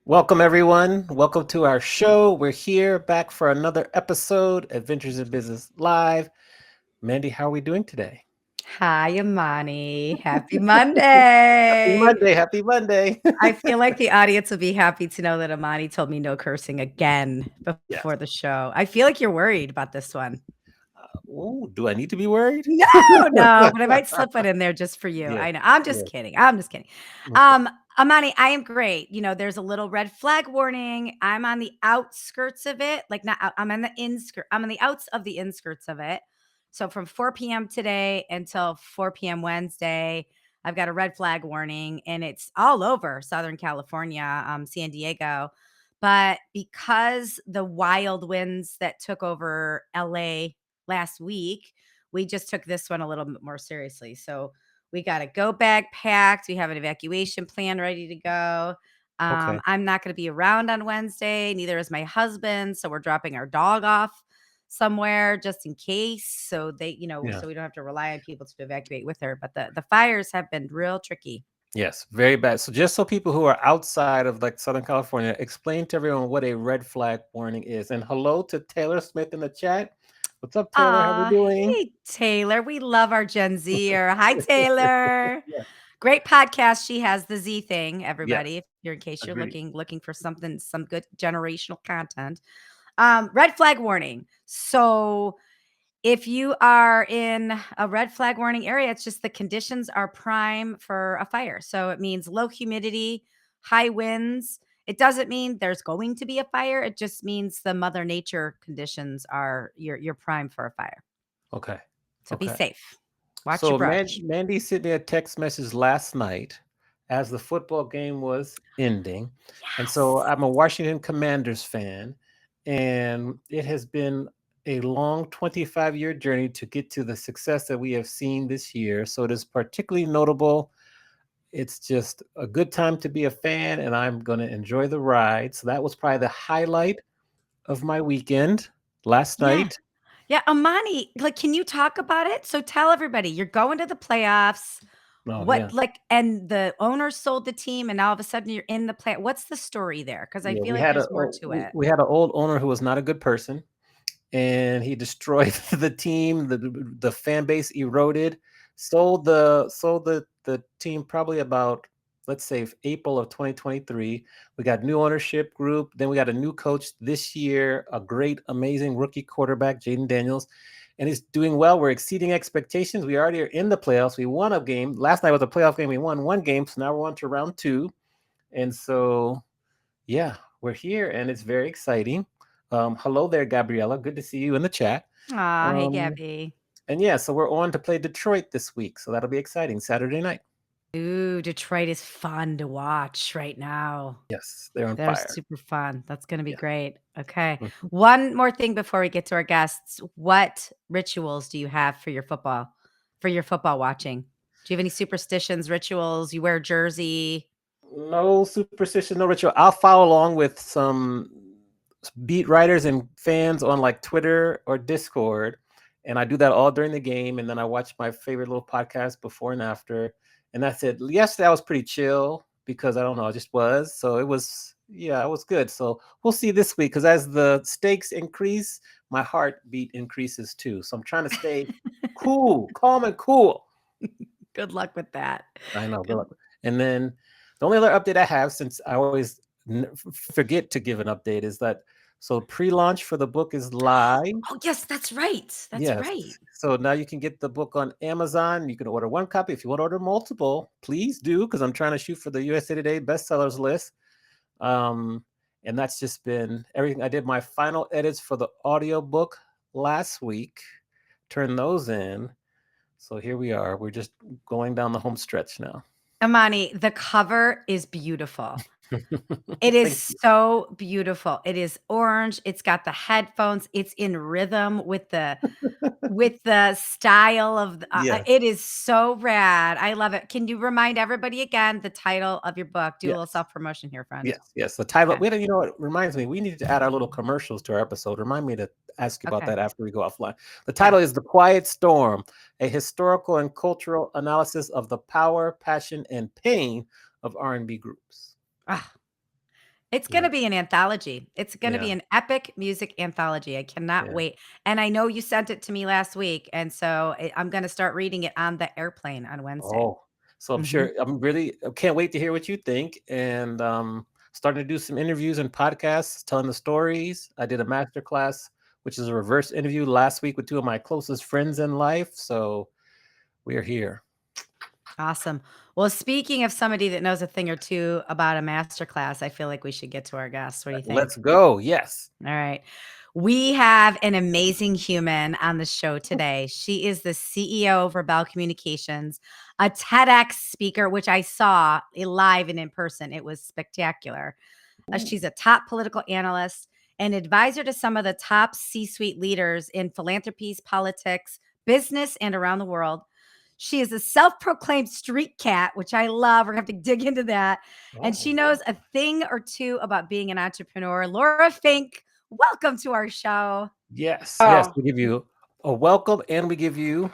Welcome, everyone. Welcome to our show. We're here back for another episode, Adventures in Business Live. Mandi, how are we doing today? Hi, Amani. Happy Happy Monday. Monday. Happy Monday. I feel like the audience will be happy to know that Amani told me no cursing again before Yes. the show. I feel like you're worried about this one. Ooh, do I need to be worried? No, no, but I might slip it in there just for you. Yes. I know. I'm just Yes. kidding. I'm just kidding. Okay. Amani, I am great. There's a little red flag warning. I'm on the outskirts of it. Like not out, I'm on the inskirt. I'm on the outs of the inskirts of it. So from 4 p.m. today until 4 p.m. Wednesday, I've got a red flag warning, and it's all over Southern California, San Diego. But because the wild winds that took over LA last week, we just took this one a little bit more seriously. So we got a go bag packed. We have an evacuation plan ready to go. Okay. I'm not going to be around on Wednesday. Neither is my husband. So we're dropping our dog off somewhere just in case. So Yeah. so we don't have to rely on people to evacuate with her. But the fires have been real tricky. Yes. Very bad. So, just so people who are outside of like Southern California, explain to everyone what a red flag warning is. And hello to Taylor Smith in the chat. What's up, Taylor? How we doing? Hey, Taylor. We love our Gen Zer. Hi, Taylor. Yeah. Great podcast. She has the Z thing, Yes. everybody. If you're in case you're Agreed. looking for something, some good generational content. Red flag warning. So if you are in a red flag warning area, it's just the conditions are prime for a fire. So it means low humidity, high winds. It doesn't mean there's going to be a fire. It just means the mother nature conditions are you're prime for a fire. Okay. So be Okay. safe. Watch your So brush. Mandy sent me a text message last night as the football game was ending. And so Yes. I'm a Washington Commanders fan, and it has been a long 25-year journey to get to the success that we have seen this year. So it is particularly notable. It's just a good time to be a fan, and I'm going to enjoy the ride. So that was probably the highlight of my weekend last Yeah. night. Yeah, Amani, like, can you talk about it? So tell everybody you're going to the playoffs. Oh, What yeah. like and the owner sold the team and now all of a sudden you're in the play. What's the story there? Because I Yeah, feel we like had there's more to it. we had an old owner who was not a good person, and he destroyed the team. The fan base eroded. Sold the team probably about, let's say, April of 2023. We got new ownership group. Then we got a new coach this year, a great, amazing rookie quarterback, Jaden Daniels, and he's doing well. We're exceeding expectations. We already are in the playoffs. We won a game. Last night was a playoff game. We won one game, so now we're on to round two. And so yeah, we're here and it's very exciting. Hello there, Gabriella. Good to see you in the chat. Aw, hey Um, Gabby. and yeah, so we're on to play Detroit this week. So that'll be exciting. Saturday night. Ooh, Detroit is fun to watch right now. Yes, they're on They're fire. super fun. That's gonna be Yeah. great. Okay. Mhm. One more thing before we get to our guests. What rituals do you have for your football watching? Do you have any superstitions, rituals? You wear a jersey? No superstition, no ritual. I'll follow along with some beat writers and fans on like Twitter or Discord. And I do that all during the game. And then I watch my favorite little podcast before and after. And that's it. Yesterday I was pretty chill because I don't know, I just was. So it was, yeah, it was good. So we'll see this week because as the stakes increase, my heartbeat increases too. So I'm trying to stay cool, calm and cool. Good luck with that. I know. Good Good. luck. And then the only other update I have, since I always forget to give an update, is that so pre-launch for the book is live. Oh, yes, that's right. That's Yes. right. So now you can get the book on Amazon. You can order one copy. If you want to order multiple, please do, because I'm trying to shoot for the USA Today bestsellers list. Um, and that's just been everything. I did my final edits for the audiobook last week, turned those in. So here we are. We're just going down the home stretch now. Amani, the cover is beautiful. It is Thank you. so beautiful. It is orange. It's got the headphones. It's in rhythm with the style of Yes. it is so rad. I love it. Can you remind everybody again the title of your book? Do a little Yes. self-promotion here, friend. Yes. The title. Okay. Wait, you know what reminds me? We need to add our little commercials to our episode. Remind me to ask you about Okay. that after we go offline. The Yeah. title is "The Quiet Storm: A Historical and Cultural Analysis of the Power, Passion, and Pain of R&B Groups." Ah, It's Yeah. gonna be an anthology. It's gonna be Yeah. an epic music anthology. I cannot Yeah. wait. And I know you sent it to me last week, and so I'm gonna start reading it on the airplane on Wednesday. Oh, so Mhm. I can't wait to hear what you think. And starting to do some interviews and podcasts, telling the stories. I did a master class, which is a reverse interview last week with two of my closest friends in life. So we are here. Awesome. Well, speaking of somebody that knows a thing or two about a master class, I feel like we should get to our guests. What do you Let's think? go. Yes. All right. We have an amazing human on the show today. She is the CEO of Rebelle Communications, a TEDx speaker, which I saw live and in person. It was spectacular. Ooh. She's a top political analyst, an advisor to some of the top C suite leaders in philanthropies, politics, business, and around the world. She is a self proclaimed street cat, which I love. We're going to have to dig into that. And Oh, she knows a thing or two about being an entrepreneur. Laura Fink, welcome to our show. yes. Yes. Oh, We give you a welcome and we give you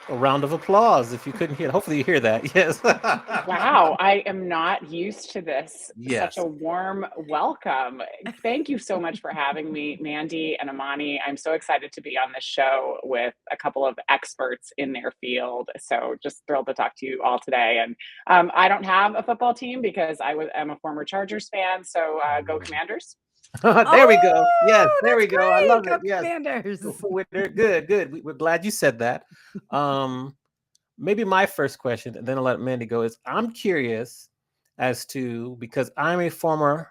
a round of applause if you couldn't hear. Hopefully, you hear that. Yes. wow. I am not used to this. Such Yes. a warm welcome. Thank you so much for having me, Mandy and Amani. I'm so excited to be on this show with a couple of experts in their field. So just thrilled to talk to you all today. And I don't have a football team because I'm a former Chargers fan. So go Commanders. There we go. Yes, Oh, there that's we go. I great. love Go it. Yes. Commanders. Good, good. We're glad you said that. Um, Maybe my first question, and then I'll let Mandy go, is I'm curious as to, because I'm a former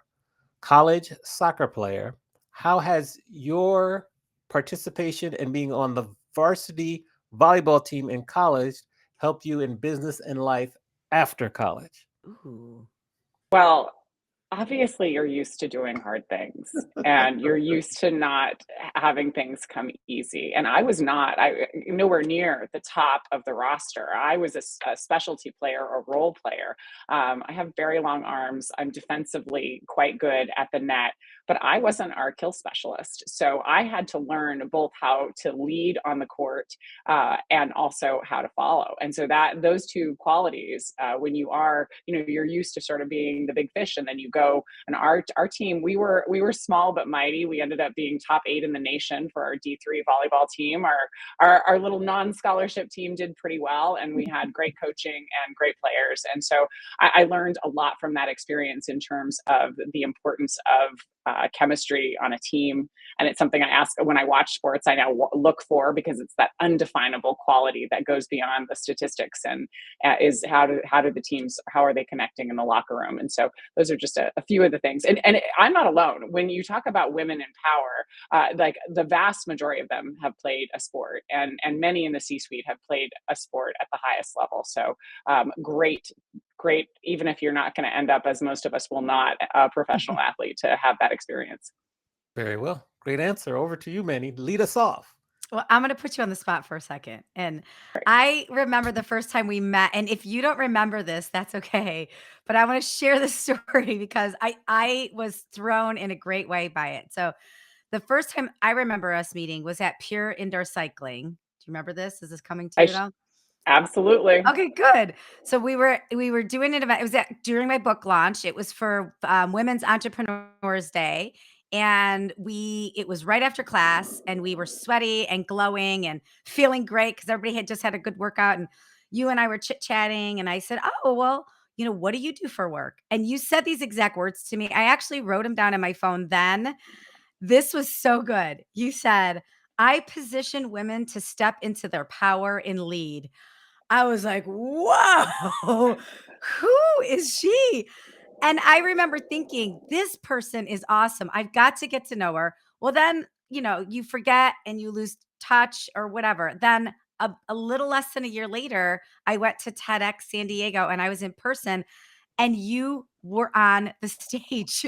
college soccer player, how has your participation and being on the varsity volleyball team in college helped you in business and life after college? Ooh. Well, obviously, you're used to doing hard things and you're used to not having things come easy. And I was not, I nowhere near the top of the roster. I was a specialty player, a role player. I have very long arms. I'm defensively quite good at the net, but I wasn't our kill specialist. So I had to learn both how to lead on the court and also how to follow. And so that those two qualities, when you are, you're used to sort of being the big fish, and then you go. And our team, we were small but mighty. We ended up being top 8 in the nation for our D3 volleyball team. Our little non-scholarship team did pretty well, and we had great coaching and great players. And so I learned a lot from that experience in terms of the importance of chemistry on a team. And it's something I ask when I watch sports. I now look for, because it's that undefinable quality that goes beyond the statistics, and is how do the teams, how are they connecting in the locker room? And so those are just a few of the things. And I'm not alone when you talk about women in power. Like the vast majority of them have played a sport, and many in the C-suite have played a sport at the highest level. So great, even if you're not going to end up, as most of us will not, a professional athlete, to have that experience. Very well. Great answer. Over to you, Manny. Lead us off. Well, I'm gonna put you on the spot for a second. And I remember the first time we met, and if you don't remember this, that's okay. But I want to share this story because I was thrown in a great way by it. So the first time I remember us meeting was at Pure Indoor Cycling. Do you remember this? Is this coming to I you sh- at all? Absolutely. Okay, good. So we were doing an event. It was during my book launch. It was for Women's Entrepreneurs Day, and it was right after class, and we were sweaty and glowing and feeling great because everybody had just had a good workout. And you and I were chit chatting, and I said, "Oh, well, what do you do for work?" And you said these exact words to me. I actually wrote them down on my phone then. This was so good. You said, "I position women to step into their power and lead." I was like, "Whoa, who is she?" And I remember thinking, "This person is awesome. I've got to get to know her." Well, then, you forget and you lose touch or whatever. Then a little less than a year later, I went to TEDx San Diego and I was in person, and you were on the stage.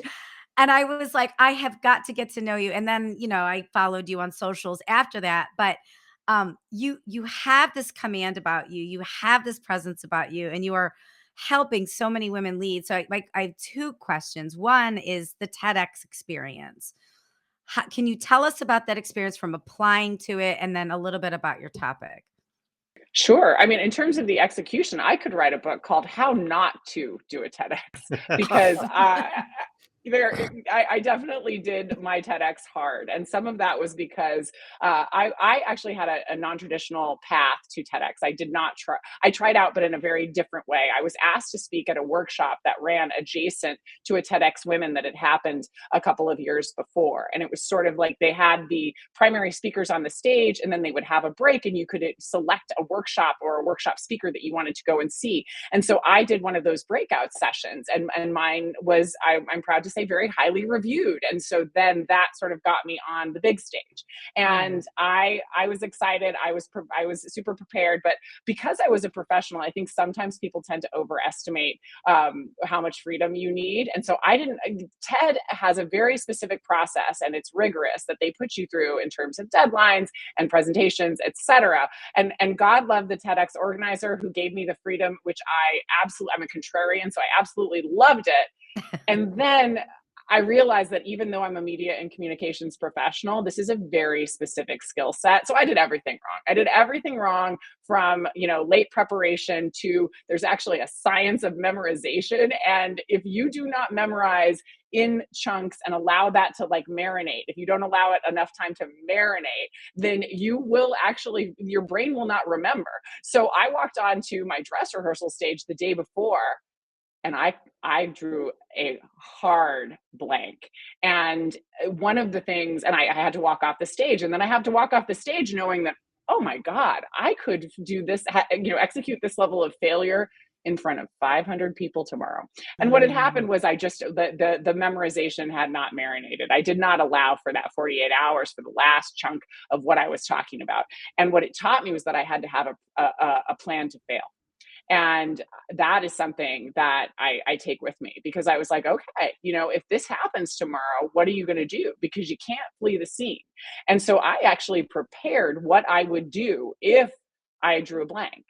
And I was like, I have got to get to know you. And then, I followed you on socials after that. But you have this command about you. You have this presence about you, and you are helping so many women lead. So I have two questions. One is the TEDx experience. Can you tell us about that experience from applying to it, and then a little bit about your topic? Sure. I mean, in terms of the execution, I could write a book called How Not to Do a TEDx because I definitely did my TEDx hard. And some of that was because I actually had a non-traditional path to TEDx. I did not try, I tried out, but in a very different way. I was asked to speak at a workshop that ran adjacent to a TEDx Women that had happened a couple of years before. And it was sort of like they had the primary speakers on the stage, and then they would have a break, and you could select a workshop or a workshop speaker that you wanted to go and see. And so I did one of those breakout sessions, and mine was, I'm proud to say, very highly reviewed. And so then that sort of got me on the big stage. And I was excited. I was super prepared. But because I was a professional, I think sometimes people tend to overestimate how much freedom you need. And so I didn't, TED has a very specific process, and it's rigorous, that they put you through in terms of deadlines and presentations, etc. And God love the TEDx organizer who gave me the freedom, which I'm a contrarian, so I absolutely loved it. And then I realized that even though I'm a media and communications professional, this is a very specific skill set. So I did everything wrong. I did everything wrong, from, late preparation to, there's actually a science of memorization. And if you do not memorize in chunks and allow that to marinate, if you don't allow it enough time to marinate, then you will actually, your brain will not remember. So I walked onto my dress rehearsal stage the day before, and I drew a hard blank. And one of the things, and I had to walk off the stage, and then I have to walk off the stage knowing that, oh my God, I could do this, execute this level of failure in front of 500 people tomorrow. And what had happened was the memorization had not marinated. I did not allow for that 48 hours for the last chunk of what I was talking about. And what it taught me was that I had to have a plan to fail. And that is something that I take with me, because I was like, okay, if this happens tomorrow, what are you going to do? Because you can't flee the scene. And so I actually prepared what I would do if I drew a blank,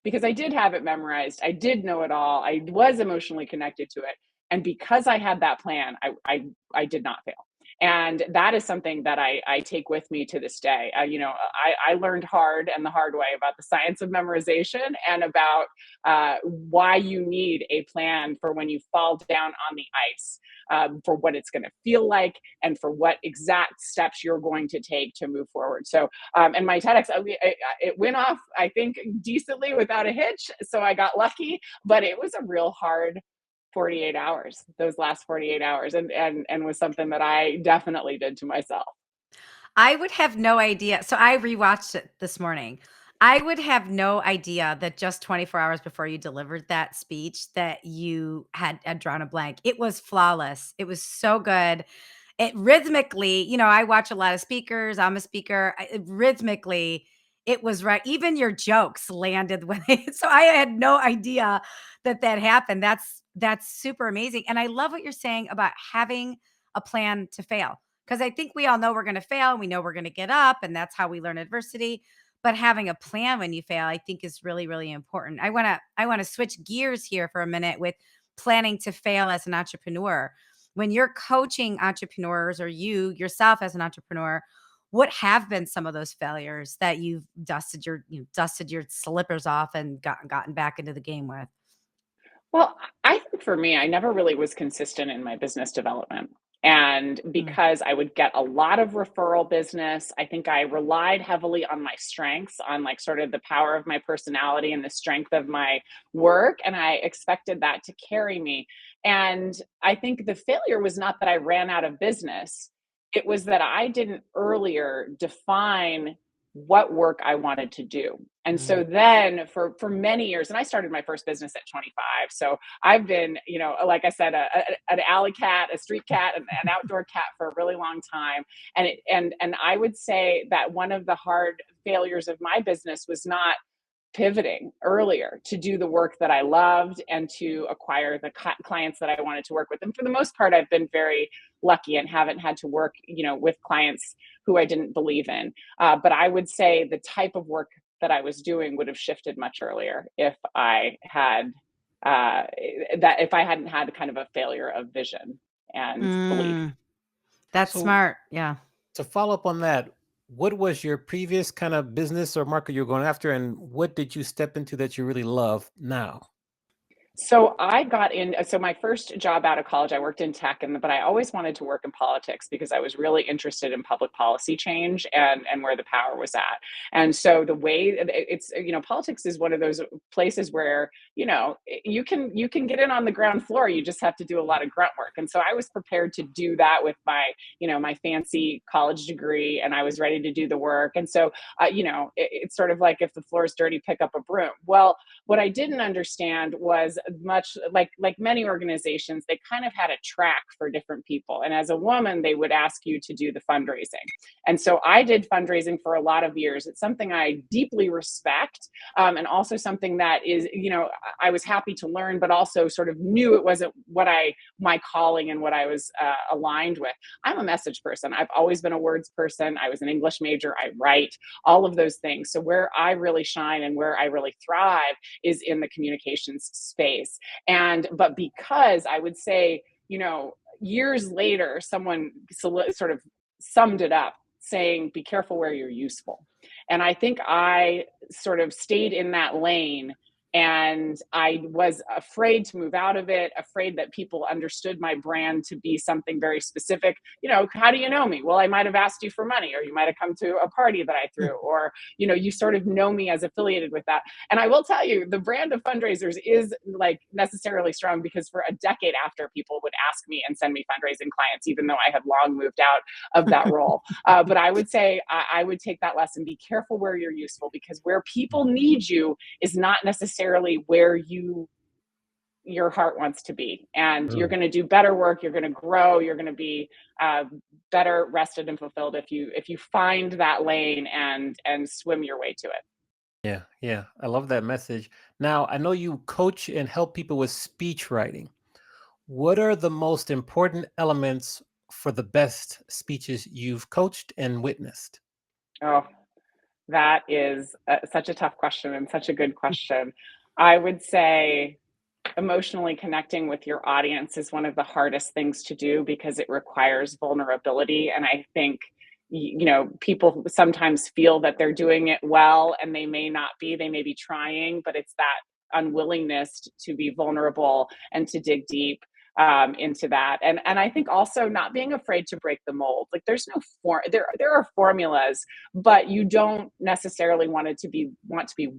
because I did have it memorized. I did know it all. I was emotionally connected to it. And because I had that plan, I did not fail. And that is something that I take with me to this day. I learned hard and the hard way about the science of memorization, and about why you need a plan for when you fall down on the ice, for what it's going to feel like, and for what exact steps you're going to take to move forward. So, and my TEDx, it went off, I think, decently without a hitch. So I got lucky, but it was a real hard 48 hours, those last 48 hours, and was something that I definitely did to myself. I would have no idea. So I rewatched it this morning. I would have no idea that just 24 hours before you delivered that speech that you had drawn a blank. It was flawless. It was so good. It rhythmically, I watch a lot of speakers. I'm a speaker. Rhythmically, it was right. Even your jokes landed when so I had no idea that happened. That's super amazing. And I love what you're saying about having a plan to fail, because I think we all know we're going to fail. And we know we're going to get up, and that's how we learn adversity. But having a plan when you fail, I think, is really, really important. I want to switch gears here for a minute with planning to fail as an entrepreneur. When you're coaching entrepreneurs, or you yourself as an entrepreneur, what have been some of those failures that you've dusted your slippers off and gotten back into the game with? Well, I think for me, I never really was consistent in my business development. And because I would get a lot of referral business, I think I relied heavily on my strengths, on sort of the power of my personality and the strength of my work. And I expected that to carry me. And I think the failure was not that I ran out of business. It was that I didn't earlier define what work I wanted to do. And so then for many years, and I started my first business at 25. So I've been, like I said, an alley cat, a street cat, an outdoor cat for a really long time. And I would say that one of the hard failures of my business was not pivoting earlier to do the work that I loved and to acquire the clients that I wanted to work with. And for the most part, I've been very lucky and haven't had to work, with clients who I didn't believe in. But I would say the type of work that I was doing would have shifted much earlier if I had if I hadn't had kind of a failure of vision and belief. That's So- smart. Yeah. To follow up on that, what was your previous kind of business or market you were going after, and what did you step into that you really love now? So I got in. So my first job out of college, I worked in tech, but I always wanted to work in politics because I was really interested in public policy change and where the power was at. And so the way it's, politics is one of those places where you can get in on the ground floor. You just have to do a lot of grunt work. And so I was prepared to do that with my fancy college degree, and I was ready to do the work. And so it's sort of like if the floor is dirty, pick up a broom. Well, what I didn't understand was much like many organizations, they kind of had a track for different people. And as a woman, they would ask you to do the fundraising. And so I did fundraising for a lot of years. It's something I deeply respect, and also something that is, I was happy to learn, but also sort of knew it wasn't my calling and what I was aligned with. I'm a message person. I've always been a words person. I was an English major. I write, all of those things. So where I really shine and where I really thrive is in the communications space. But because I would say, years later, someone sort of summed it up saying, be careful where you're useful. And I think I sort of stayed in that lane, and I was afraid to move out of it, afraid that people understood my brand to be something very specific. How do you know me? Well, I might have asked you for money, or you might have come to a party that I threw, or, you sort of know me as affiliated with that. And I will tell you, the brand of fundraisers is like necessarily strong, because for a decade after, people would ask me and send me fundraising clients, even though I had long moved out of that role. But I would say I would take that lesson: be careful where you're useful, because where people need you is not necessarily where your heart wants to be. And you're going to do better work, you're going to grow, you're going to be better rested and fulfilled if you find that lane and swim your way to it. Yeah, I love that message. Now, I know you coach and help people with speech writing. What are the most important elements for the best speeches you've coached and witnessed? Oh, that is such a tough question, and such a good question. I would say emotionally connecting with your audience is one of the hardest things to do, because it requires vulnerability. And I think, people sometimes feel that they're doing it well, and they may not be. They may be trying, but it's that unwillingness to be vulnerable and to dig deep into that. And I think also not being afraid to break the mold. Like, there's no there are formulas, but you don't necessarily want to be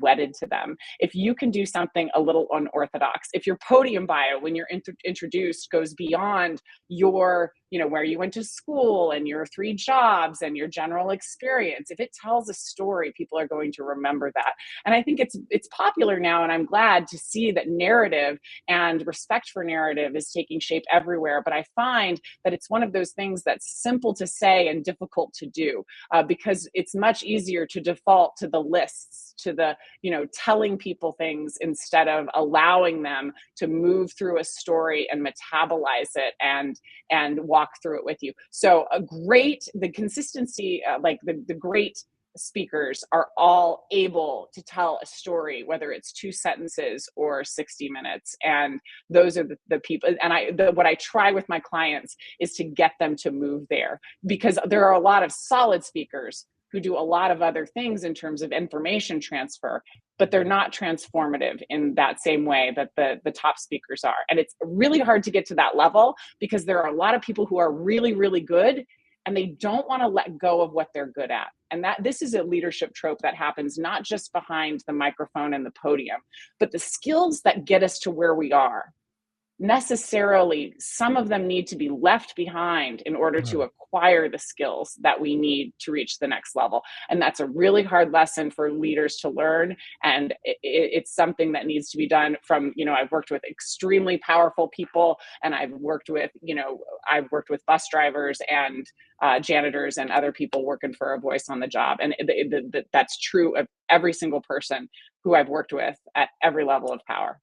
wedded to them. If you can do something a little unorthodox, if your podium bio when you're introduced goes beyond your, where you went to school and your 3 jobs and your general experience, if it tells a story, people are going to remember that. And I think it's popular now, and I'm glad to see that narrative and respect for narrative is taking shape everywhere. But I find that it's one of those things that's simple to say and difficult to do, because it's much easier to default to the lists, to the, telling people things, instead of allowing them to move through a story and metabolize it and walk through it with you. So the consistency, like the great speakers are all able to tell a story, whether it's 2 sentences or 60 minutes. And those are the people. And what I try with my clients is to get them to move there, because there are a lot of solid speakers who do a lot of other things in terms of information transfer, but they're not transformative in that same way that the top speakers are. And it's really hard to get to that level, because there are a lot of people who are really, really good, and they don't want to let go of what they're good at. And this is a leadership trope that happens not just behind the microphone and the podium, but the skills that get us to where we are. Necessarily, some of them need to be left behind in order to acquire the skills that we need to reach the next level. And that's a really hard lesson for leaders to learn. And it's something that needs to be done from, I've worked with extremely powerful people, and I've worked with bus drivers and janitors and other people working for a voice on the job. And that's true of every single person who I've worked with at every level of power.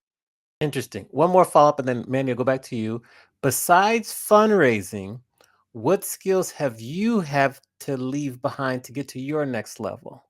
Interesting. One more follow-up, and then Mandy, I'll go back to you. Besides fundraising, what skills have you to leave behind to get to your next level?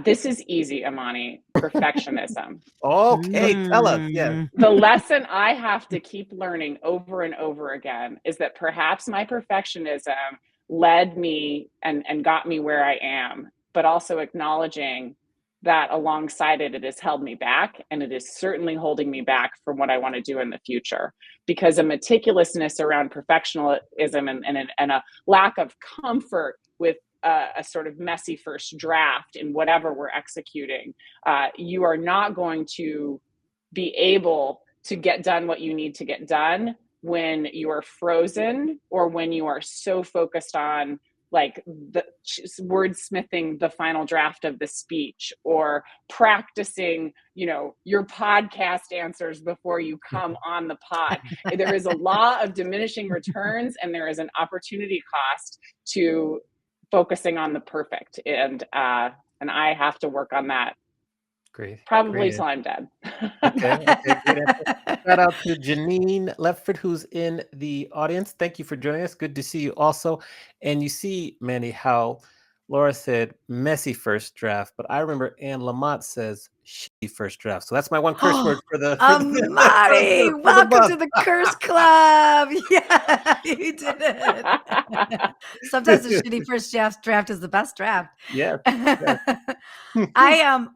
This is easy, Amani. Perfectionism. Okay, tell us. Yes. The lesson I have to keep learning over and over again is that perhaps my perfectionism led me and got me where I am, but also acknowledging that alongside it, it has held me back, and it is certainly holding me back from what I want to do in the future, because a meticulousness around perfectionism and a lack of comfort with a sort of messy first draft in whatever we're executing, you are not going to be able to get done what you need to get done when you are frozen, or when you are so focused on like the wordsmithing the final draft of the speech, or practicing, your podcast answers before you come on the pod. There is a law of diminishing returns, and there is an opportunity cost to focusing on the perfect. And I have to work on that. Great. Probably till I'm dead. Okay. Great answer. Shout out to Janine Lefford, who's in the audience. Thank you for joining us. Good to see you also. And you see, Mandy, how Laura said messy first draft, but I remember Anne Lamott says shitty first draft. So that's my one curse word for the Amani, welcome to the curse club. Yeah, you did it. Sometimes the shitty first draft is the best draft. Yeah.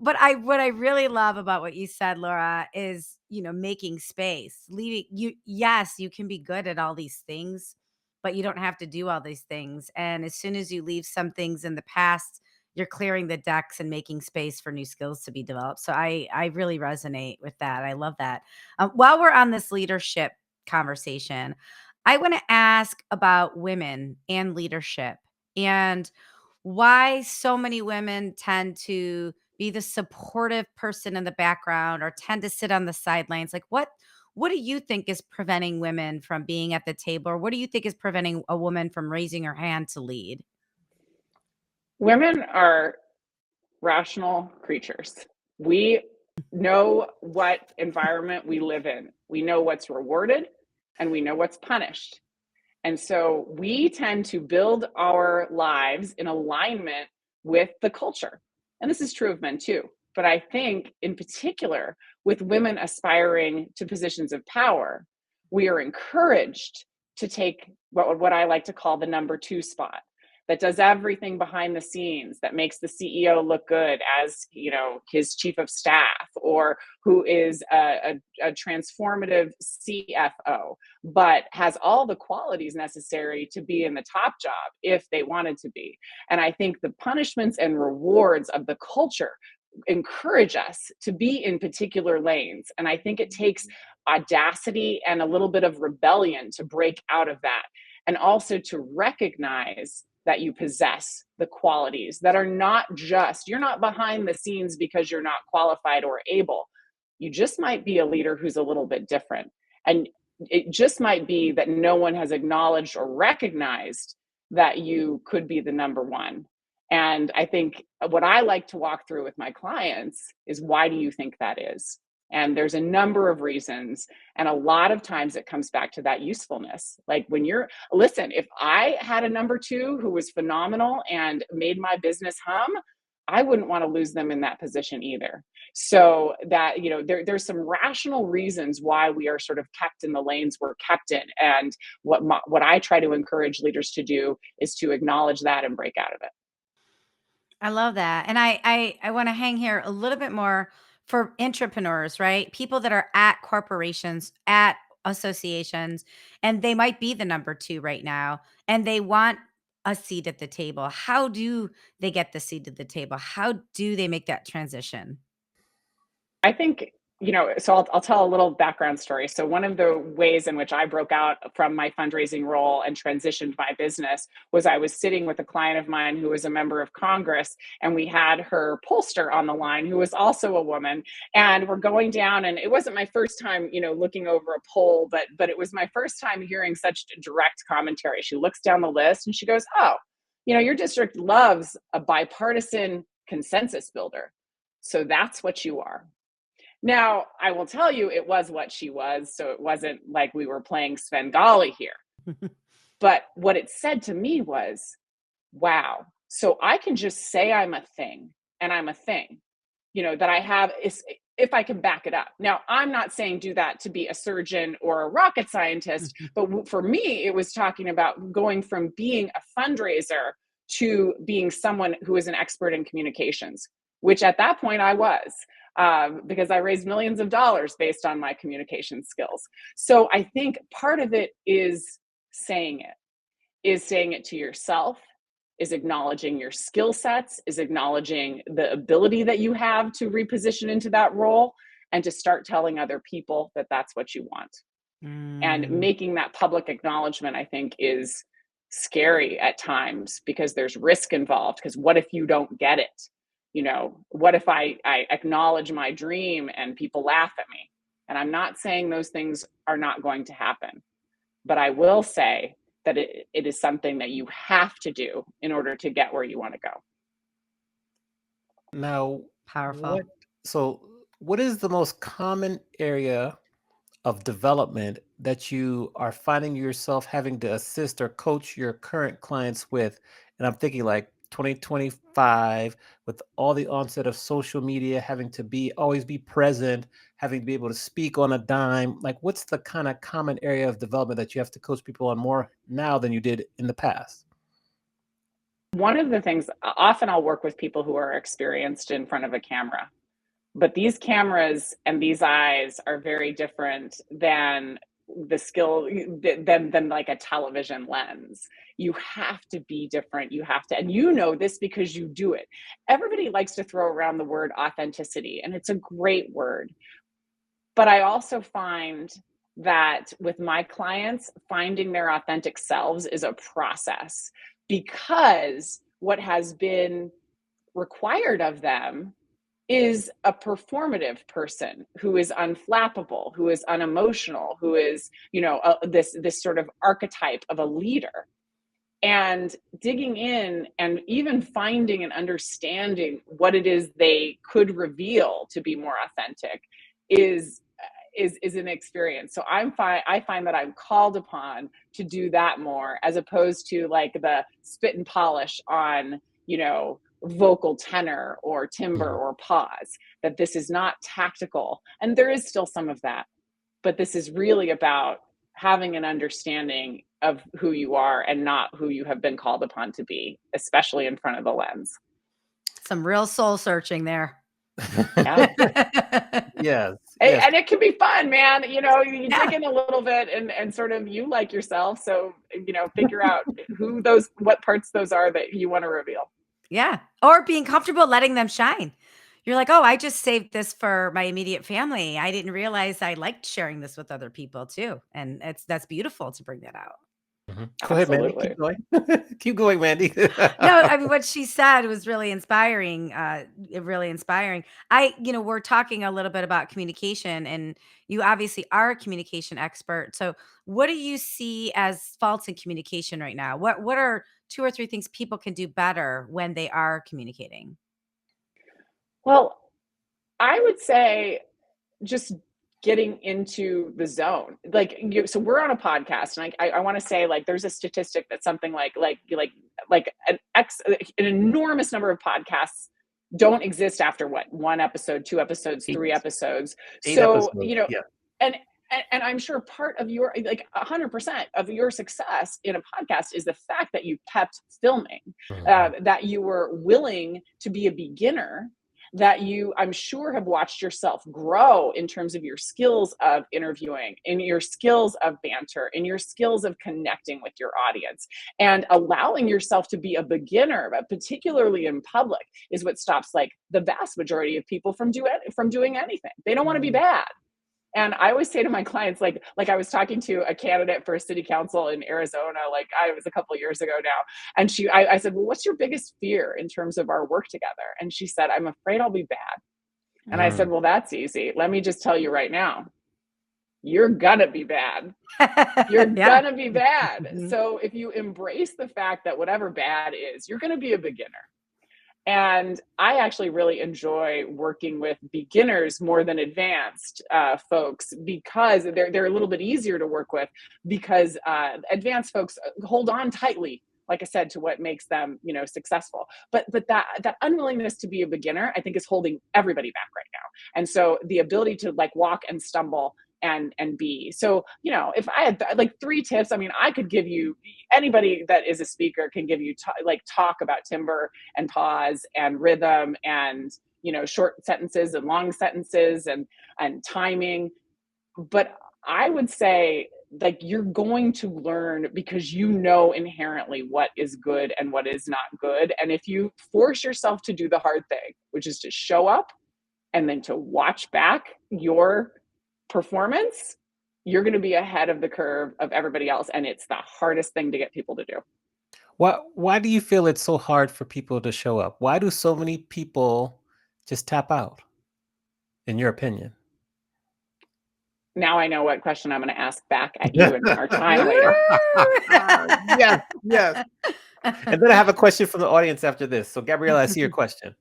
What I really love about what you said, Laura, is, making space, leaving you. Yes, you can be good at all these things, but you don't have to do all these things. And as soon as you leave some things in the past, you're clearing the decks and making space for new skills to be developed. So I really resonate with that. I love that. While we're on this leadership conversation, I want to ask about women and leadership, and why so many women tend to be the supportive person in the background, or tend to sit on the sidelines. Like, what do you think is preventing women from being at the table? Or what do you think is preventing a woman from raising her hand to lead? Women are rational creatures. We know what environment we live in. We know what's rewarded, and we know what's punished. And so we tend to build our lives in alignment with the culture. And this is true of men too. But I think in particular, with women aspiring to positions of power, we are encouraged to take what I like to call the number 2 spot, that does everything behind the scenes, that makes the CEO look good as, his chief of staff, or who is a transformative CFO, but has all the qualities necessary to be in the top job if they wanted to be. And I think the punishments and rewards of the culture encourage us to be in particular lanes. And I think it takes audacity and a little bit of rebellion to break out of that, and also to recognize that you possess the qualities that are not just, you're not behind the scenes because you're not qualified or able. You just might be a leader who's a little bit different. And it just might be that no one has acknowledged or recognized that you could be the number 1. And I think what I like to walk through with my clients is, why do you think that is? And there's a number of reasons. And a lot of times it comes back to that usefulness. Like, if I had a number 2 who was phenomenal and made my business hum, I wouldn't want to lose them in that position either. So that, there's some rational reasons why we are sort of kept in the lanes we're kept in. And what I try to encourage leaders to do is to acknowledge that and break out of it. I love that. And I want to hang here a little bit more for entrepreneurs, right? People that are at corporations, at associations, and they might be the number 2 right now, and they want a seat at the table. How do they get the seat at the table? How do they make that transition? I think, so I'll tell a little background story. So one of the ways in which I broke out from my fundraising role and transitioned my business was, I was sitting with a client of mine who was a member of Congress, and we had her pollster on the line who was also a woman. And we're going down, and it wasn't my first time, looking over a poll, but it was my first time hearing such direct commentary. She looks down the list and she goes, "Oh, your district loves a bipartisan consensus builder. So that's what you are." Now, I will tell you, it was what she was. So it wasn't like we were playing Svengali here. But what it said to me was, wow, so I can just say I'm a thing, and I'm a thing, that I have if I can back it up. Now, I'm not saying do that to be a surgeon or a rocket scientist, but for me, it was talking about going from being a fundraiser to being someone who is an expert in communications, which at that point I was, because I raised millions of dollars based on my communication skills. So I think part of it is saying it to yourself, is acknowledging your skill sets, is acknowledging the ability that you have to reposition into that role, and to start telling other people that that's what you want. And making that public acknowledgement, I think, is scary at times because there's risk involved. Because what if you don't get it? You know, what if I acknowledge my dream and people laugh at me? And I'm not saying those things are not going to happen, but I will say that it is something that you have to do in order to get where you want to go. Now, Powerful. what is the most common area of development that you are finding yourself having to assist or coach your current clients with? And I'm thinking like 2025, with all the onset of social media, having to always be present, having to be able to speak on a dime. Like, what's the kind of common area of development that you have to coach people on more now than you did in the past? One of the things, often I'll work with people who are experienced in front of a camera, but these cameras and these eyes are very different than the skill than like a television lens. You have to be different. You have to, and you know this because you do it. Everybody likes to throw around the word authenticity, and it's a great word. But I also find that with my clients, finding their authentic selves is a process, because what has been required of them is a performative person who is unflappable, who is unemotional, who is, this sort of archetype of a leader. And digging in and even finding and understanding what it is they could reveal to be more authentic is an experience. So I find that I'm called upon to do that more, as opposed to like the spit and polish on, vocal tenor or timbre or pause, that this is not tactical. And there is still some of that, but this is really about having an understanding of who you are and not who you have been called upon to be, especially in front of the lens. Some real soul searching there. Yeah. Yes. And it can be fun, man. You dig in a little bit and sort of you like yourself. So, figure out what parts those are that you want to reveal. Yeah. Or being comfortable letting them shine. You're like, oh, I just saved this for my immediate family. I didn't realize I liked sharing this with other people too. And that's beautiful to bring that out. Go ahead, Mandy. Keep going. Keep going, Mandy. No, I mean, what she said was really inspiring. Really inspiring. We're talking a little bit about communication, and you obviously are a communication expert. So what do you see as faults in communication right now? What are 2 or 3 things people can do better when they are communicating? Well, I would say just getting into the zone. So we're on a podcast, and I want to say, like, there's a statistic that something like an enormous number of podcasts don't exist after 1 episode, 2 episodes, 3 episodes. 8 so episodes, yeah. And I'm sure part of your 100% of your success in a podcast is the fact that you kept filming, that you were willing to be a beginner, that you, I'm sure, have watched yourself grow in terms of your skills of interviewing, in your skills of banter, in your skills of connecting with your audience. And allowing yourself to be a beginner, but particularly in public, is what stops like the vast majority of people from doing anything. They don't want to be bad. And I always say to my clients, like I was talking to a candidate for a city council in Arizona, I was a couple of years ago now. And I said, well, what's your biggest fear in terms of our work together? And she said, I'm afraid I'll be bad. And I said, well, that's easy. Let me just tell you right now, you're gonna be bad. You're gonna be bad. So if you embrace the fact that whatever bad is, you're gonna be a beginner. And I actually really enjoy working with beginners more than advanced folks, because they're a little bit easier to work with, because advanced folks hold on tightly like I said, to what makes them, successful. But that unwillingness to be a beginner, I think, is holding everybody back right now. And so the ability to like walk and stumble and be. So, if I had like 3 tips, I mean, I could give you, anybody that is a speaker can give you talk about timbre and pause and rhythm and, short sentences and long sentences and timing. But I would say, like, you're going to learn because inherently what is good and what is not good. And if you force yourself to do the hard thing, which is to show up and then to watch back your performance, you're going to be ahead of the curve of everybody else. And it's the hardest thing to get people to do. Why do you feel it's so hard for people to show up? Why do so many people just tap out, in your opinion? Now I know what question I'm going to ask back at you in our time later. Yes. And then I have a question from the audience after this. So Gabriella, I see your question.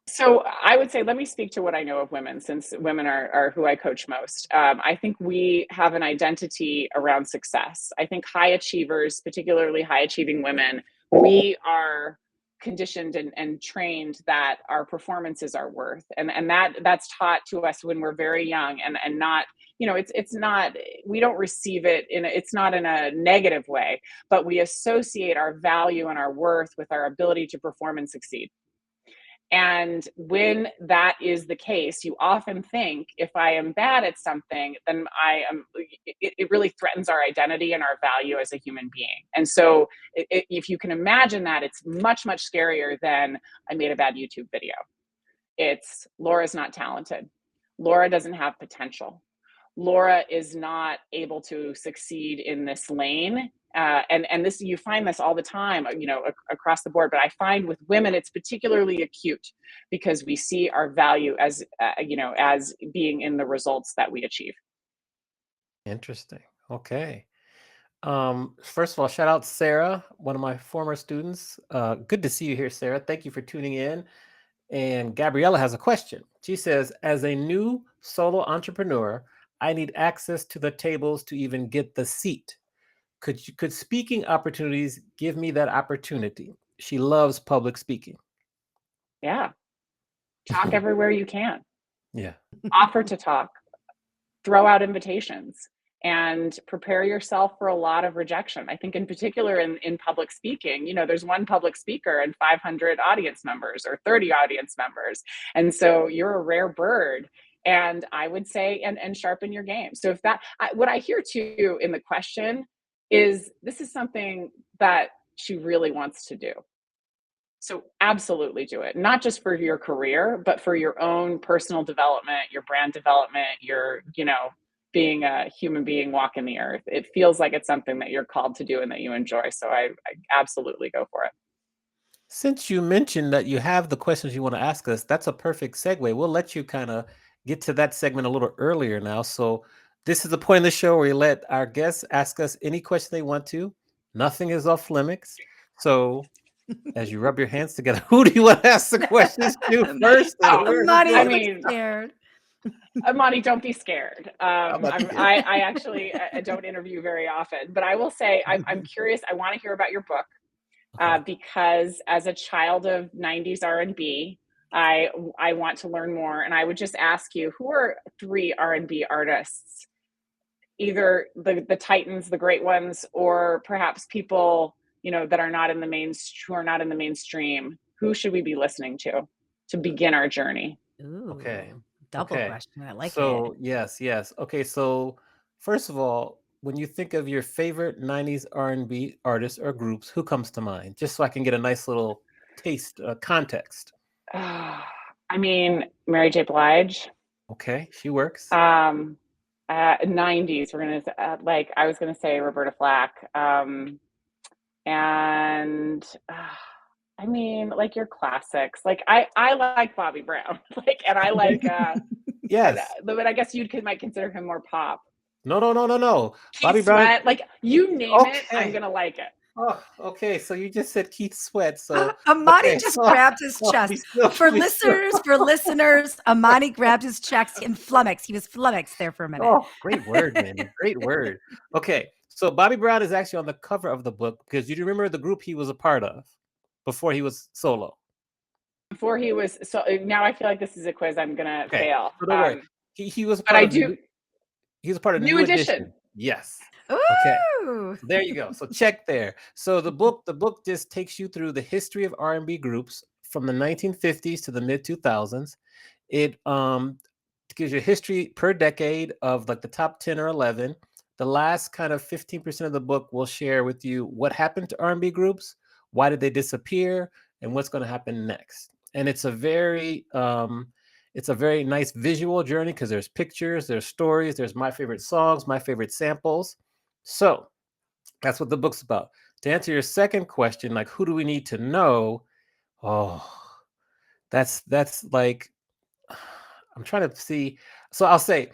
So I would say, let me speak to what I know of women, since women are who I coach most. I think we have an identity around success. I think high achievers, particularly high achieving women, we are conditioned and trained that our performance is our worth. And that's taught to us when we're very young, and not, it's not, we don't receive it it's not in a negative way, but we associate our value and our worth with our ability to perform and succeed. And when that is the case, you often think, if I am bad at something, then it really threatens our identity and our value as a human being. And so if you can imagine that, it's much, much scarier than I made a bad YouTube video. It's Laura's not talented. Laura doesn't have potential. Laura is not able to succeed in this lane. And this, you find this all the time, across the board. But I find with women, it's particularly acute because we see our value as, as being in the results that we achieve. Interesting. Okay. First of all, shout out Sarah, one of my former students. Good to see you here, Sarah. Thank you for tuning in. And Gabriella has a question. She says, as a new solo entrepreneur, I need access to the tables to even get the seat. Could speaking opportunities give me that opportunity? She loves public speaking. Yeah. Talk everywhere you can. Yeah. Offer to talk. Throw out invitations and prepare yourself for a lot of rejection. I think in particular in public speaking, there's one public speaker and 500 audience members or 30 audience members. And so you're a rare bird. And I would say, and sharpen your game. So if what I hear too in the question is, this is something that she really wants to do. So absolutely do it, not just for your career, but for your own personal development, your brand development, your, being a human being walking the earth. It feels like it's something that you're called to do and that you enjoy. So I absolutely go for it. Since you mentioned that you have the questions you want to ask us, that's a perfect segue. We'll let you kind of get to that segment a little earlier now. So this is the point of the show where we let our guests ask us any question they want to. Nothing is off limits. So as you rub your hands together, who do you want to ask the questions to first? Amani, scared. Amani, don't be scared. I actually don't interview very often, but I will say I'm curious. I want to hear about your book because as a child of 90s R&B, I want to learn more. And I would just ask you, who are 3 R&B artists, either the titans, the great ones, or perhaps people, that are not in the mainstream? Who should we be listening to begin our journey? Ooh, okay. Double question. I like it. So yes. Okay. So first of all, when you think of your favorite 90s R&B artists or groups, who comes to mind? Just so I can get a nice little taste, context. I mean, Mary J. Blige. Okay, she works. 90s, we're gonna I was gonna say Roberta Flack. And I mean, like your classics. Like I like Bobby Brown. And I like yes. But I guess might consider him more pop. No. Keith Bobby Sweat, Brown. You name it, I'm gonna like it. Oh, okay. So you just said Keith Sweat. So Amani just grabbed his chest. For listeners, Amani grabbed his chest and flummoxed. He was flummoxed there for a minute. Oh, great word, man. Great word. Okay. So Bobby Brown is actually on the cover of the book because you remember the group he was a part of before he was solo. Before he was so now I feel like this is a quiz I'm gonna Okay, fail. so don't worry. He was a But part I of do he was a part of New New Edition. Edition. Yes. Okay. Ooh. So there you go. So check there. So the book just takes you through the history of R&B groups from the 1950s to the mid 2000s. It gives you a history per decade of like the top 10 or 11. The last kind of 15% of the book will share with you what happened to R&B groups, why did they disappear, and what's going to happen next. And it's a very nice visual journey because there's pictures, there's stories, there's my favorite songs, my favorite samples. So that's what the book's about. To answer your second question, like who do we need to know? Oh, that's like I'm trying to see. So I'll say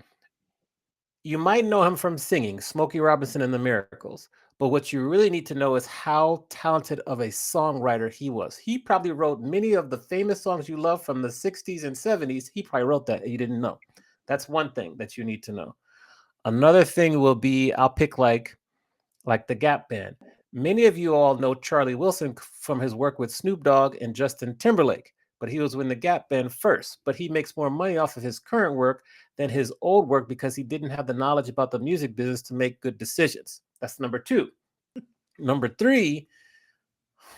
you might know him from singing Smokey Robinson and the Miracles, but what you really need to know is how talented of a songwriter he was. He probably wrote many of the famous songs you love from the 60s and 70s. He probably wrote that and you didn't know. That's one thing that you need to know. Another thing will be I'll pick like the Gap Band. Many of you all know Charlie Wilson from his work with Snoop Dogg and Justin Timberlake, but he was with the Gap Band first. But he makes more money off of his current work than his old work because he didn't have the knowledge about the music business to make good decisions. That's number two. Number three,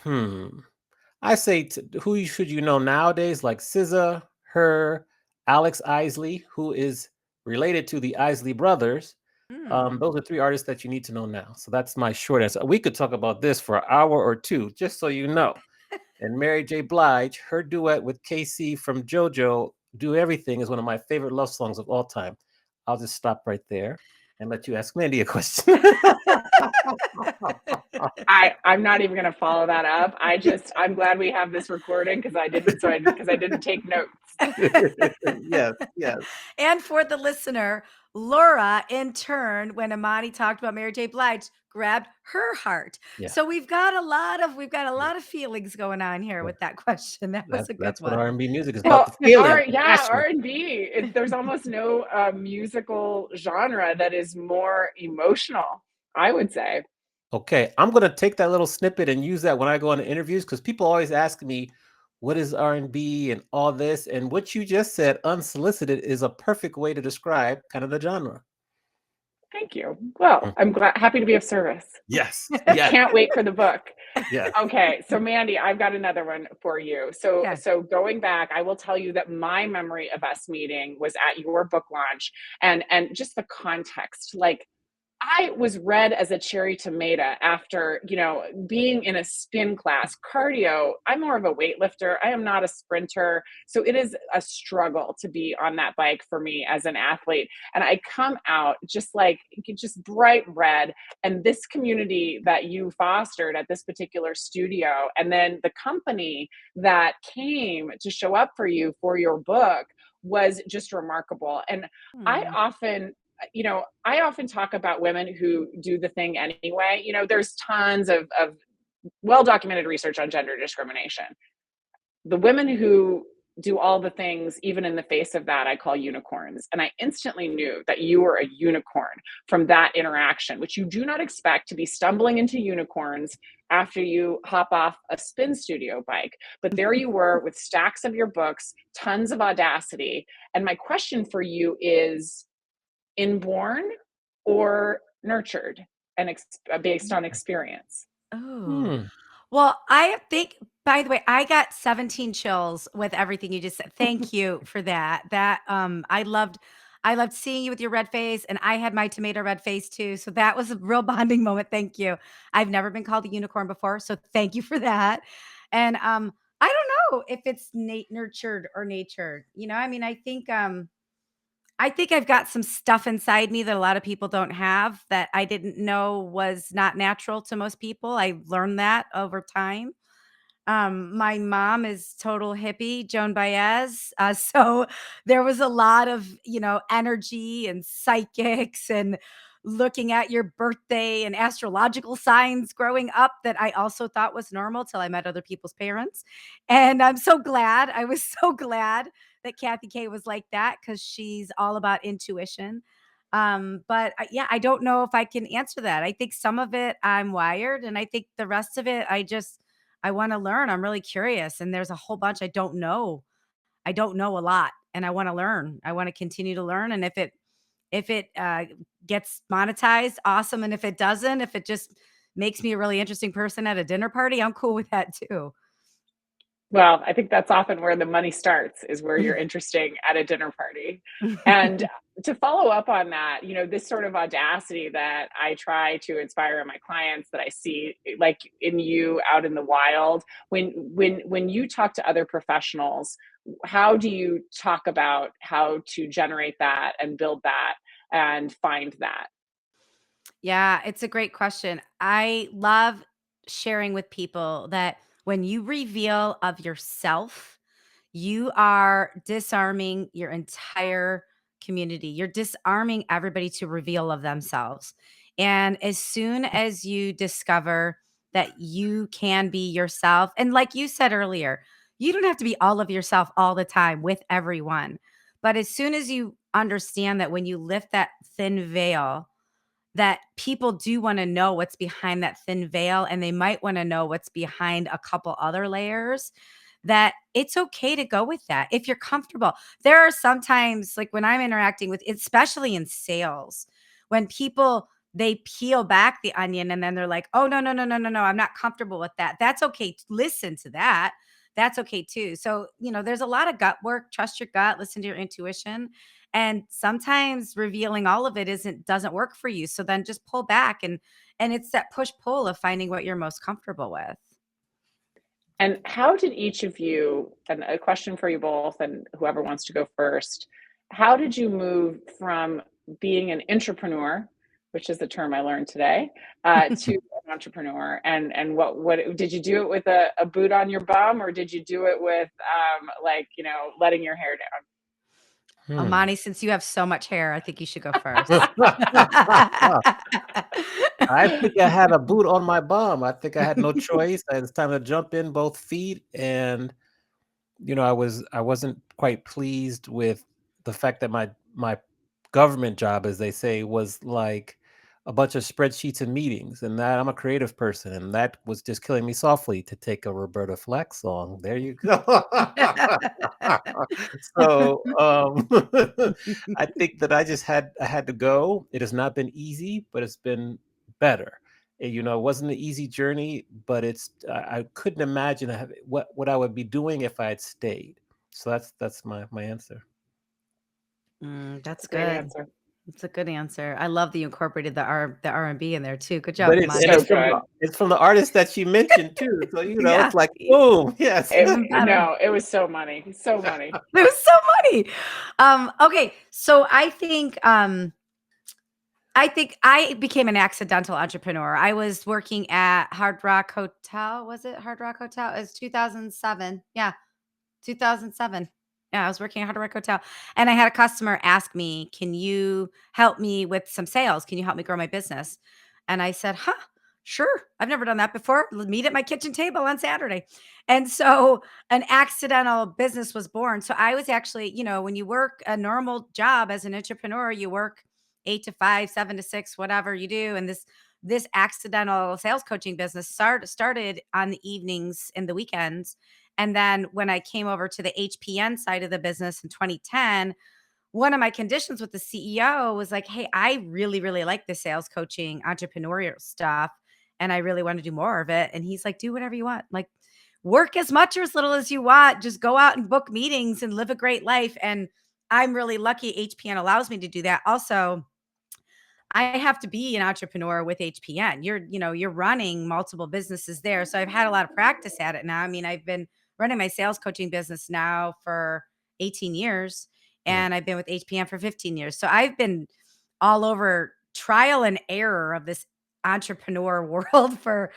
I say who should you know nowadays, like SZA, her, Alex Isley, who is related to the Isley brothers. Those are three artists that you need to know now. So that's my short answer. We could talk about this for an hour or two, just so you know. And Mary J. Blige, her duet with KC from JoJo, Do Everything, is one of my favorite love songs of all time. I'll just stop right there and let you ask Mandy a question. I'm not even going to follow that up. I'm glad we have this recording because I didn't take notes. Yes. And for the listener, Laura, in turn, when Amani talked about Mary J. Blige, grabbed her heart. Yeah. So we've got a lot of feelings going on here with that question. That was a good That's what one. R&B music is Well, about. The feeling, the passion. R&B. There's almost no musical genre that is more emotional, I would say. Okay, I'm gonna take that little snippet and use that when I go on interviews because people always ask me, "What is R&B and all this?" And what you just said, unsolicited, is a perfect way to describe kind of the genre. Thank you. Well, I'm happy to be of service. Yes. Can't wait for the book. Yeah. Okay, so Mandy, I've got another one for you. So going back, I will tell you that my memory of us meeting was at your book launch, and just the context, like I was red as a cherry tomato after, being in a spin class. Cardio, I'm more of a weightlifter. I am not a sprinter. So it is a struggle to be on that bike for me as an athlete. And I come out just bright red. And this community that you fostered at this particular studio, and then the company that came to show up for you for your book was just remarkable. And I often talk about women who do the thing anyway. There's tons of well-documented research on gender discrimination. The women who do all the things, even in the face of that, I call unicorns. And I instantly knew that you were a unicorn from that interaction, which you do not expect to be stumbling into unicorns after you hop off a spin studio bike. But there you were with stacks of your books, tons of audacity. And my question for you is, inborn or nurtured and based on experience? Oh, well, I think, by the way, I got 17 chills with everything you just said. Thank you for that. I loved seeing you with your red face, and I had my tomato red face too. So that was a real bonding moment. Thank you. I've never been called a unicorn before, so thank you for that. And I don't know if it's nurtured or natured. I mean, I think I've got some stuff inside me that a lot of people don't have that I didn't know was not natural to most people. I learned that over time. My mom is total hippie, Joan Baez. So there was a lot of, energy and psychics and looking at your birthday and astrological signs growing up that I also thought was normal till I met other people's parents. And I was so glad that Kathy K was like that because she's all about intuition. But yeah, I don't know if I can answer that. I think some of it I'm wired, and I think the rest of it I want to learn. I'm really curious, and there's a whole bunch I don't know. I don't know a lot, and I want to learn. I want to continue to learn, and if it gets monetized, awesome. And if it doesn't, if it just makes me a really interesting person at a dinner party, I'm cool with that too. Well, I think that's often where the money starts, is where you're interesting at a dinner party. And to follow up on that, this sort of audacity that I try to inspire in my clients, that I see like in you out in the wild, when you talk to other professionals, how do you talk about how to generate that and build that and find that? Yeah, it's a great question. I love sharing with people that when you reveal of yourself, you are disarming your entire community. You're disarming everybody to reveal of themselves. And as soon as you discover that you can be yourself, and like you said earlier, you don't have to be all of yourself all the time with everyone. But as soon as you understand that when you lift that thin veil, that people do want to know what's behind that thin veil, and they might want to know what's behind a couple other layers, that it's okay to go with that if you're comfortable. There are sometimes, like when I'm interacting with, especially in sales, when people they peel back the onion and then they're like, oh, no, no, no, no, no, no, I'm not comfortable with that. That's okay. Listen to that. That's okay too. So, there's a lot of gut work. Trust your gut, listen to your intuition. And sometimes revealing all of it doesn't work for you. So then just pull back, and it's that push pull of finding what you're most comfortable with. And how did each of you, and a question for you both, and whoever wants to go first, how did you move from being an entrepreneur, which is the term I learned today, to an entrepreneur? And what did you do it with a boot on your bum, or did you do it with letting your hair down? Amani, since you have so much hair, I think you should go first. I think I had a boot on my bum. I think I had no choice. It's time to jump in both feet, and I wasn't quite pleased with the fact that my government job, as they say, was like a bunch of spreadsheets and meetings, and that I'm a creative person, and that was just killing me softly, to take a Roberta Flack song. There you go. So I think that I had to go. It has not been easy, but it's been better. It wasn't an easy journey, but I couldn't imagine what I would be doing if I had stayed. So that's my answer. That's Great good. answer. It's a good answer. I love that you incorporated the R&B in there too. Good job, But Amani. it's from the artist that she mentioned too. So Yeah. it's like boom, yes. It was so money, so money. It was so funny. Okay, so I think I became an accidental entrepreneur. I was working at Hard Rock Hotel. Was it Hard Rock Hotel? It was 2007. Yeah, 2007. Yeah, I was working at Hard Rock Hotel, and I had a customer ask me, "Can you help me with some sales? Can you help me grow my business?" And I said, "Huh, sure. I've never done that before. Meet at my kitchen table on Saturday." And so an accidental business was born. So I was actually, when you work a normal job as an entrepreneur, you work 8 to 5, 7 to 6, whatever you do. And this accidental sales coaching business started on the evenings and the weekends. And then when I came over to the HPN side of the business in 2010, one of my conditions with the CEO was like, "Hey, I really, really like the sales coaching entrepreneurial stuff, and I really want to do more of it." And he's like, "Do whatever you want. Like, work as much or as little as you want. Just go out and book meetings and live a great life." And I'm really lucky HPN allows me to do that. Also, I have to be an entrepreneur with HPN. You're running multiple businesses there. So I've had a lot of practice at it now. I mean, I've been running my sales coaching business now for 18 years, and I've been with HPN for 15 years. So I've been all over trial and error of this entrepreneur world for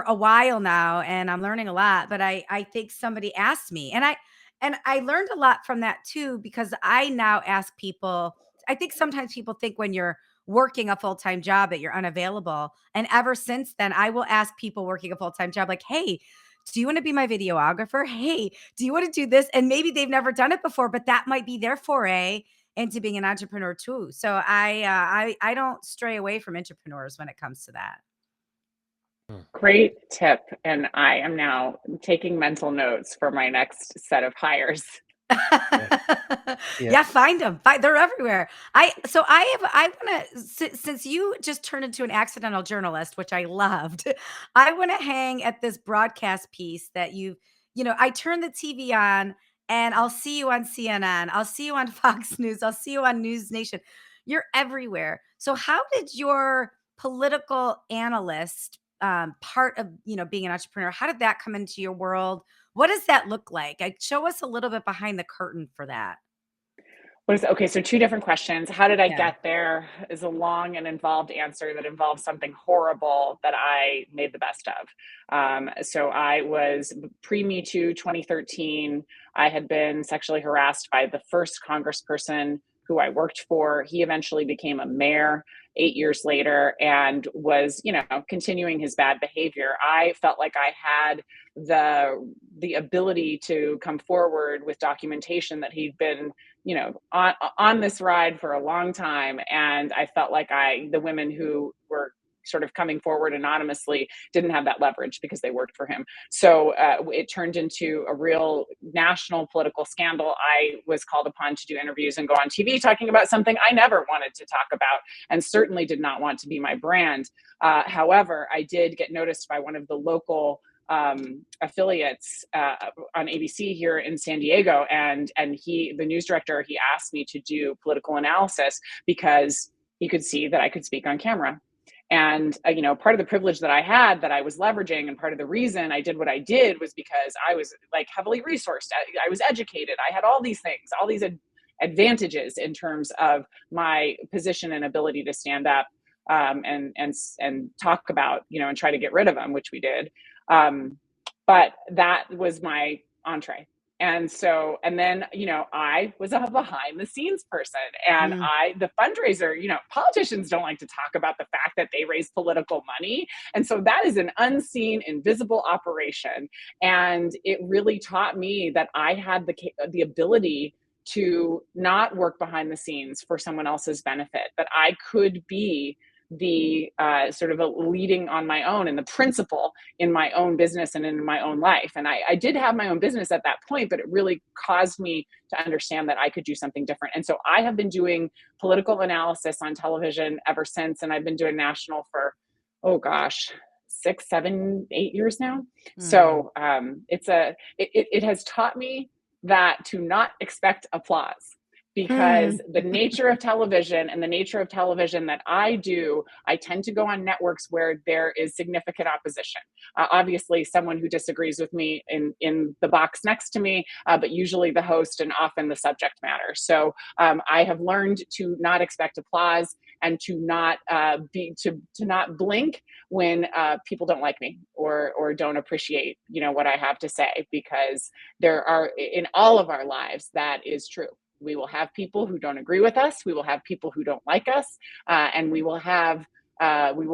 a while now, and I'm learning a lot. But I think somebody asked me, and I learned a lot from that too, because I now ask people. I think sometimes people think when you're working a full-time job that you're unavailable. And ever since then, I will ask people working a full-time job, like, "Hey, do you want to be my videographer? Hey, do you want to do this?" And maybe they've never done it before, but that might be their foray into being an entrepreneur too. So I don't stray away from entrepreneurs when it comes to that. Great tip. And I am now taking mental notes for my next set of hires. Yeah, find them. They're everywhere. I want to, since you just turned into an accidental journalist, which I loved, I want to hang at this broadcast piece that I turn the TV on and I'll see you on CNN. I'll see you on Fox News. I'll see you on News Nation. You're everywhere. So how did your political analyst part of, being an entrepreneur, how did that come into your world? What does that look like? Show us a little bit behind the curtain for that. Okay, so two different questions. How did I Yeah. get there is a long and involved answer that involves something horrible that I made the best of. So I was pre-Me Too 2013. I had been sexually harassed by the first congressperson who I worked for. He eventually became a mayor 8 years later and was, continuing his bad behavior. I felt like I had the ability to come forward with documentation that he'd been, on this ride for a long time. And I felt like the women who were sort of coming forward anonymously didn't have that leverage because they worked for him. So it turned into a real national political scandal. I was called upon to do interviews and go on TV talking about something I never wanted to talk about and certainly did not want to be my brand. However, I did get noticed by one of the local affiliates on ABC here in San Diego, and the news director, he asked me to do political analysis because he could see that I could speak on camera. And part of the privilege that I had that I was leveraging, and part of the reason I did what I did was because I was like heavily resourced. I was educated. I had all these things, all these advantages in terms of my position and ability to stand up and talk about, and try to get rid of them, which we did. But that was my entree. And then, I was a behind the scenes person, and the fundraiser, politicians don't like to talk about the fact that they raise political money. And so that is an unseen, invisible operation. And it really taught me that I had the ability to not work behind the scenes for someone else's benefit, that I could be the sort of a leading on my own and the principal in my own business and in my own life. And I did have my own business at that point, but it really caused me to understand that I could do something different. And so I have been doing political analysis on television ever since. And I've been doing national for, 6, 7, 8 years now. So it has taught me that to not expect applause, because the nature of television and the nature of television that I do, I tend to go on networks where there is significant opposition. Obviously, someone who disagrees with me in the box next to me, but usually the host and often the subject matter. So I have learned to not expect applause and to not to not blink when people don't like me or don't appreciate, what I have to say, because there are, in all of our lives, that is true. We will have people who don't agree with us. We will have people who don't like us, and we will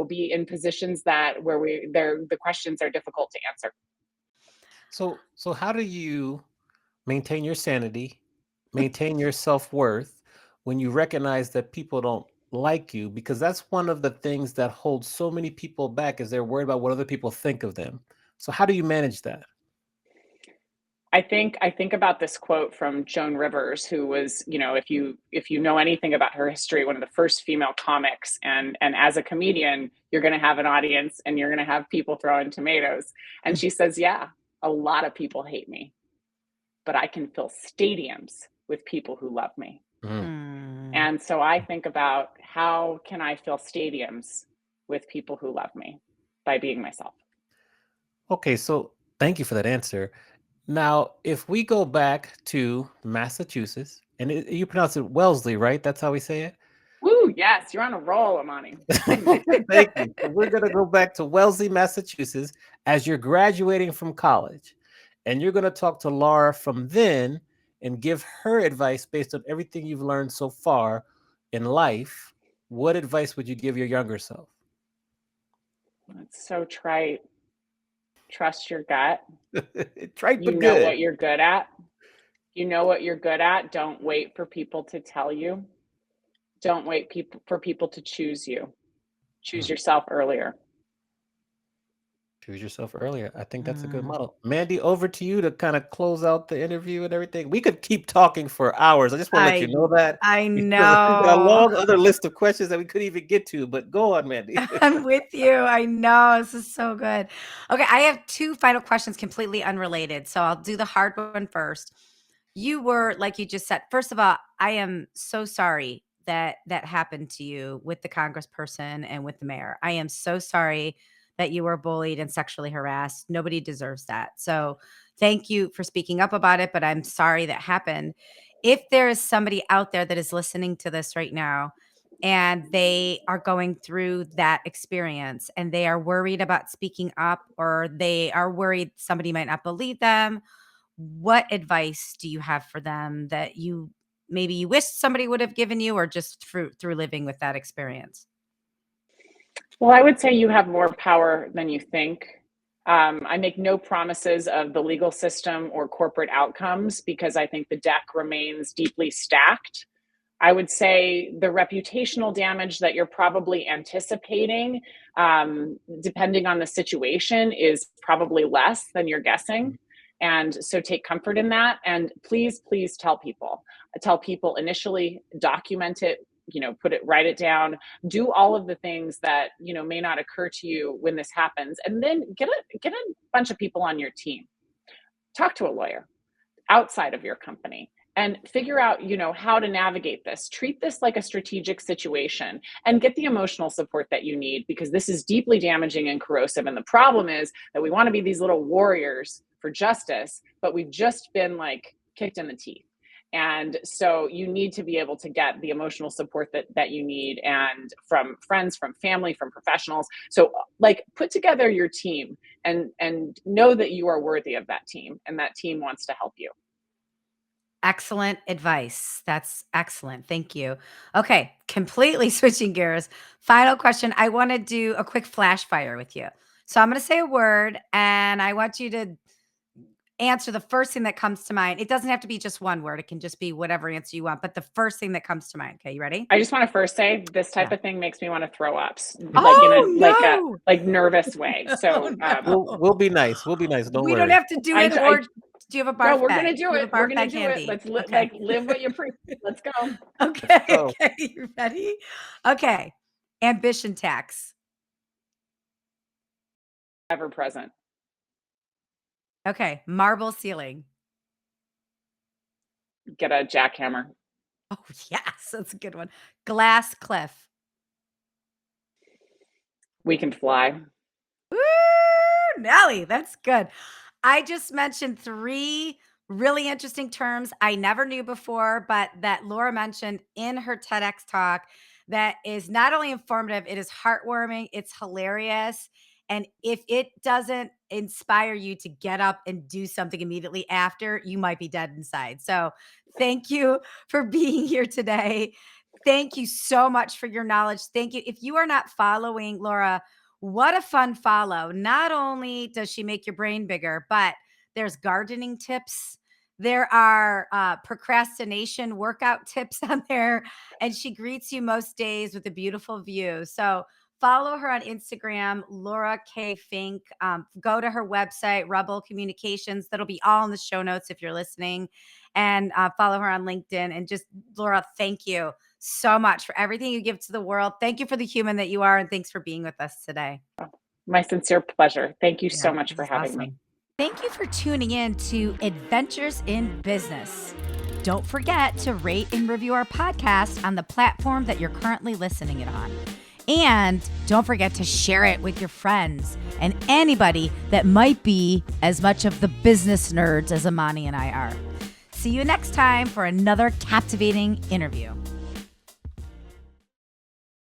be in positions where the questions are difficult to answer. So how do you maintain your sanity, maintain your self-worth when you recognize that people don't like you? Because that's one of the things that holds so many people back, is they're worried about what other people think of them. So how do you manage that? I think about this quote from Joan Rivers, who was, if you know anything about her history, one of the first female comics, and as a comedian, you're going to have an audience and you're going to have people throwing tomatoes. And she says, yeah, a lot of people hate me, but I can fill stadiums with people who love me. And so I think about, how can I fill stadiums with people who love me? By being myself. Okay, so thank you for that answer. Now, if we go back to Massachusetts, and you pronounce it Wellesley, right? That's how we say it? Woo, yes, you're on a roll, Amani. Thank you. So we're going to go back to Wellesley, Massachusetts, as you're graduating from college. And you're going to talk to Laura from then and give her advice based on everything you've learned so far in life. What advice would you give your younger self? That's so trite. Trust your gut. Trite, You but know good. what you're good at. You know what you're good at. Don't wait for people to tell you. Don't wait for people to choose you. Choose yourself earlier. Choose yourself earlier. I think that's a good model. Mandi, over to you to kind of close out the interview and everything. We could keep talking for hours. I just want to let you know that. I We've got a know. long other list of questions that we couldn't even get to, but go on, Mandi. I'm with you. I know. This is so good. Okay. I have 2 final questions completely unrelated. So I'll do the hard one first. You were, like you just said, first of all, I am so sorry that that happened to you with the congressperson and with the mayor. I am so sorry that you were bullied and sexually harassed. Nobody deserves that. So thank you for speaking up about it, but I'm sorry that happened. If there is somebody out there that is listening to this right now and they are going through that experience and they are worried about speaking up, or they are worried somebody might not believe them, what advice do you have for them that you maybe you wish somebody would have given you, or just through living with that experience? Well, I would say you have more power than you think. I make no promises of the legal system or corporate outcomes because I think the deck remains deeply stacked. I would say the reputational damage that you're probably anticipating, depending on the situation, is probably less than you're guessing. And so take comfort in that. And please, please tell people. Tell people initially, document it, write it down, do all of the things that, may not occur to you when this happens. And then get a bunch of people on your team. Talk to a lawyer outside of your company and figure out, how to navigate this. Treat this like a strategic situation and get the emotional support that you need, because this is deeply damaging and corrosive. And the problem is that we want to be these little warriors for justice, but we've just been kicked in the teeth. And so you need to be able to get the emotional support that you need, and from friends, from family, from professionals. So put together your team and know that you are worthy of that team, and that team wants to help you. Excellent advice. That's excellent. Thank you. Okay. Completely switching gears. Final question. I want to do a quick flash fire with you. So I'm going to say a word and I want you to answer the first thing that comes to mind. It doesn't have to be just one word. It can just be whatever answer you want, but the first thing that comes to mind. Okay. You ready? I just want to first say this type of thing makes me want to throw up, no. nervous way. So we'll be nice. We'll be nice. Don't worry. We don't have to do it. Or do you have a barf No, we're bag? going to do it. We're going to do it. Let's live what you preach. Let's go. Okay. Okay. You ready? Okay. Ambition tax. Ever present. Okay. Marble ceiling. Get a jackhammer. Oh, yes. That's a good one. Glass cliff. We can fly. Woo, Nelly, that's good. I just mentioned 3 really interesting terms I never knew before, but that Laura mentioned in her TEDx talk that is not only informative, it is heartwarming, it's hilarious. And if it doesn't inspire you to get up and do something immediately after, you might be dead inside. So thank you for being here today. Thank you so much for your knowledge. Thank you. If you are not following Laura, what a fun follow. Not only does she make your brain bigger, but there's gardening tips. There are procrastination workout tips on there. And she greets you most days with a beautiful view. So follow her on Instagram, Laura K. Fink. Go to her website, Rebelle Communications. That'll be all in the show notes if you're listening. And follow her on LinkedIn. And just, Laura, thank you so much for everything you give to the world. Thank you for the human that you are. And thanks for being with us today. My sincere pleasure. Thank you so much for having me. Thank you for tuning in to Adventures in Business. Don't forget to rate and review our podcast on the platform that you're currently listening it on. And don't forget to share it with your friends and anybody that might be as much of the business nerds as Amani and I are. See you next time for another captivating interview.